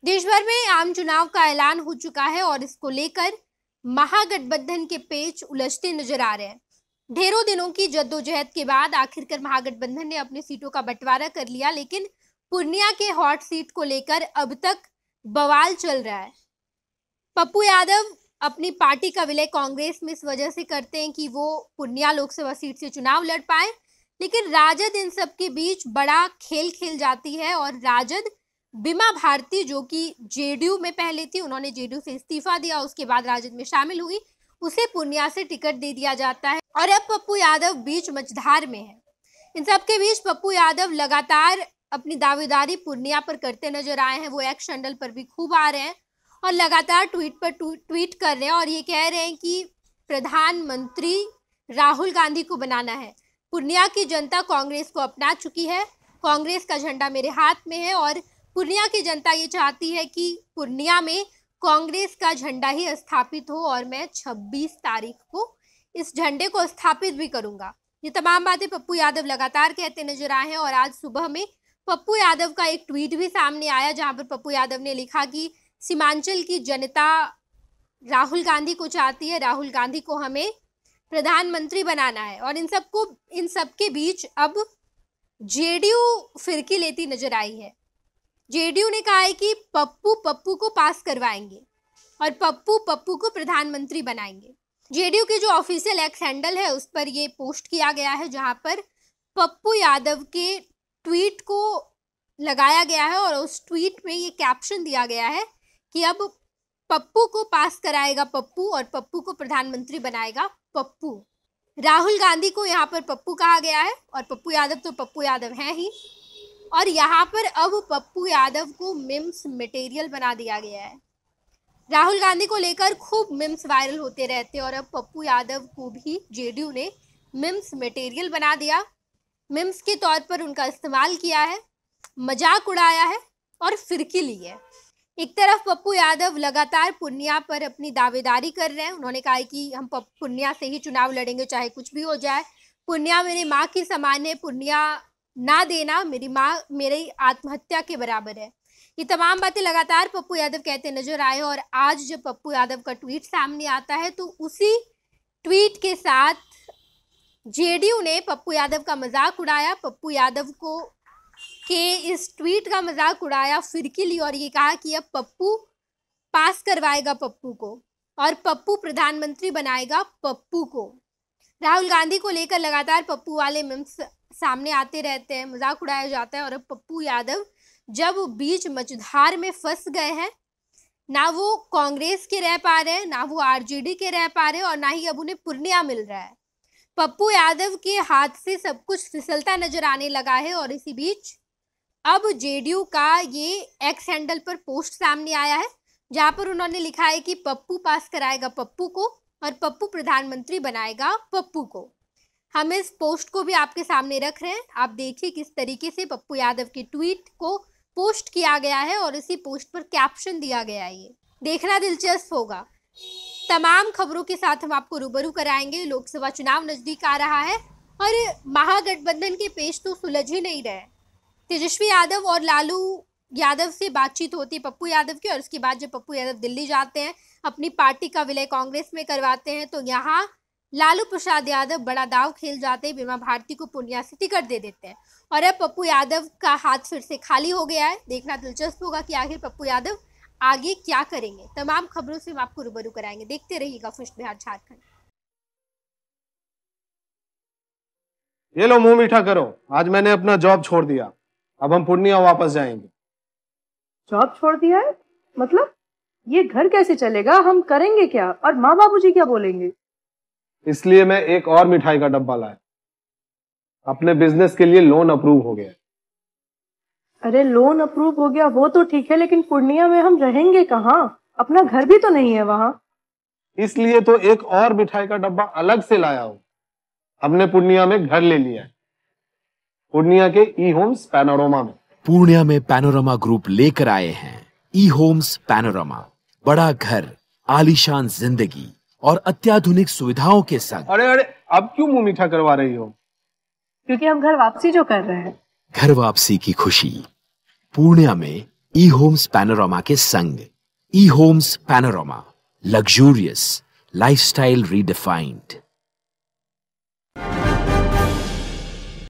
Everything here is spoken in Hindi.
देश भर में आम चुनाव का ऐलान हो चुका है और इसको लेकर महागठबंधन के पेच उलझते नजर आ रहे हैं। ढेरों दिनों की जद्दोजहद के बाद आखिरकार महागठबंधन ने अपनी सीटों का बंटवारा कर लिया, लेकिन पूर्णिया के हॉट सीट को लेकर अब तक बवाल चल रहा है। पप्पू यादव अपनी पार्टी का विलय कांग्रेस में इस वजह से करते हैं कि वो पूर्णिया लोकसभा सीट से चुनाव लड़ पाए, लेकिन राजद इन सब के बीच बड़ा खेल खेल जाती है और राजद बीमा भारती, जो कि जेडीयू में पहले थी, उन्होंने जेडीयू से इस्तीफा दिया, उसके बाद राजद में शामिल हुई, उसे पूर्णिया से टिकट दे दिया जाता है और अब पप्पू यादव बीच मझधार में है। इन सब के बीच पप्पू यादव लगातार अपनी दावेदारी पूर्णिया पर करते नजर आए हैं। वो एक्स हैंडल पर भी खूब आ रहे हैं और लगातार ट्वीट पर ट्वीट कर रहे हैं और ये कह रहे हैं कि प्रधानमंत्री राहुल गांधी को बनाना है। पूर्णिया की जनता कांग्रेस को अपना चुकी है, कांग्रेस का झंडा मेरे हाथ में है और पूर्णिया की जनता ये चाहती है कि पूर्णिया में कांग्रेस का झंडा ही स्थापित हो और मैं 26 तारीख को इस झंडे को स्थापित भी करूंगा। ये तमाम बातें पप्पू यादव लगातार कहते नजर आए हैं और आज सुबह में पप्पू यादव का एक ट्वीट भी सामने आया, जहां पर पप्पू यादव ने लिखा कि सीमांचल की जनता राहुल गांधी को चाहती है, राहुल गांधी को हमें प्रधानमंत्री बनाना है। और इन सब के बीच अब जेडीयू फिरकी लेती नजर आई है। जेडीयू ने कहा है कि पप्पू को पास करवाएंगे और पप्पू को प्रधानमंत्री बनाएंगे। जेडीयू की जो ऑफिशियल एक्स हैंडल है उस पर ये पोस्ट किया गया है, जहां पर पप्पू यादव के ट्वीट को लगाया गया है और उस ट्वीट में ये कैप्शन दिया गया है कि अब पप्पू को पास कराएगा पप्पू और पप्पू को प्रधानमंत्री बनाएगा पप्पू। राहुल गांधी को यहाँ पर पप्पू कहा गया है और पप्पू यादव तो पप्पू यादव हैं ही, और यहाँ पर अब पप्पू यादव को मिम्स मटेरियल बना दिया गया है। राहुल गांधी को लेकर खूब मिम्स वायरल होते रहते और अब पप्पू यादव को भी जेडीयू ने मिम्स मटेरियल बना दिया। मिम्स के तौर पर उनका इस्तेमाल किया है, मजाक उड़ाया है और फिरकी ली है। एक तरफ पप्पू यादव लगातार पूर्णिया पर अपनी दावेदारी कर रहे हैं। उन्होंने कहा है कि हम पूर्णिया से ही चुनाव लड़ेंगे, चाहे कुछ भी हो जाए। पूर्णिया मेरी माँ की समान है, पूर्णिया ना देना मेरी माँ मेरी आत्महत्या के बराबर है। ये तमाम बातें लगातार पप्पू यादव कहते नजर आए और आज जब पप्पू यादव का ट्वीट सामने आता है तो उसी ट्वीट के साथ जेडीयू ने पप्पू यादव का मजाक उड़ाया, पप्पू यादव को के इस ट्वीट का मजाक उड़ाया, फिरकी ली और ये कहा कि अब पप्पू पास करवाएगा पप्पू को और पप्पू प्रधानमंत्री बनाएगा पप्पू को। राहुल गांधी को लेकर लगातार पप्पू वाले मीम्स सामने आते रहते हैं, मजाक उड़ाया जाता है और अब पप्पू यादव जब बीच मझधार में फंस गए हैं, ना वो कांग्रेस के रह पा रहे हैं, ना वो आरजेडी के रह पा रहे हैं और ना ही अब उन्हें पूर्णिया मिल रहा है। पप्पू यादव के हाथ से सब कुछ फिसलता नजर आने लगा है और इसी बीच अब जेडीयू का ये एक्स हैंडल पर पोस्ट सामने आया है, जहां पर उन्होंने लिखा है कि पप्पू पास कराएगा पप्पू को और पप्पू प्रधानमंत्री बनाएगा पप्पू को। हम इस पोस्ट को भी आपके सामने रख रहे हैं, आप देखिए किस तरीके से पप्पू यादव के ट्वीट को पोस्ट किया गया है और इसी पोस्ट पर कैप्शन दिया गया है। ये देखना दिलचस्प होगा। तमाम खबरों के साथ हम आपको रूबरू कराएंगे। लोकसभा चुनाव नजदीक आ रहा है और महागठबंधन के पेच तो सुलझ ही नहीं रहे। तेजस्वी यादव और लालू यादव से बातचीत होती है पप्पू यादव की और उसके बाद जब पप्पू यादव दिल्ली जाते हैं, अपनी पार्टी का विलय कांग्रेस में करवाते हैं, तो यहाँ लालू प्रसाद यादव बड़ा दाव खेल जाते हैं, बीमा भारती को पूर्णिया से टिकट दे देते हैं और अब पप्पू यादव का हाथ फिर से खाली हो गया है। देखना दिलचस्प होगा कि आखिर पप्पू यादव आगे क्या करेंगे। तमाम खबरों से हम आपको रूबरू कराएंगे। देखते रहिएगा फर्स्ट बिहार झारखंड। ये लो मुंह मीठा करो, आज मैंने अपना जॉब छोड़ दिया, अब हम पूर्णिया वापस जाएंगे। जॉब छोड़ दिया है? मतलब ये घर कैसे चलेगा? हम करेंगे क्या और माँ बाबूजी क्या बोलेंगे? इसलिए मैं एक और मिठाई का डब्बा लाया। अपने बिजनेस के लिए लोन अप्रूव हो गया। अरे लोन अप्रूव हो गया वो तो ठीक है, लेकिन पूर्णिया में हम रहेंगे कहाँ? अपना घर भी तो नहीं है वहाँ। इसलिए तो एक और मिठाई का डब्बा अलग से लाया हूँ। हमने पूर्णिया में घर ले लिया है, पूर्णिया के ई होम्स पैनोरमा में। पूर्णिया में पैनोरमा ग्रुप लेकर आए हैं ई होम्स पैनोरमा। बड़ा घर, आलीशान जिंदगी और अत्याधुनिक सुविधाओं के संग। अरे अब क्यों मुंह मीठा करवा रही हो? क्योंकि हम घर वापसी जो कर रहे हैं। घर वापसी की खुशी पूर्णिया में ई होम्स पैनोरामा के संग। ई homes panorama, luxurious lifestyle redefined.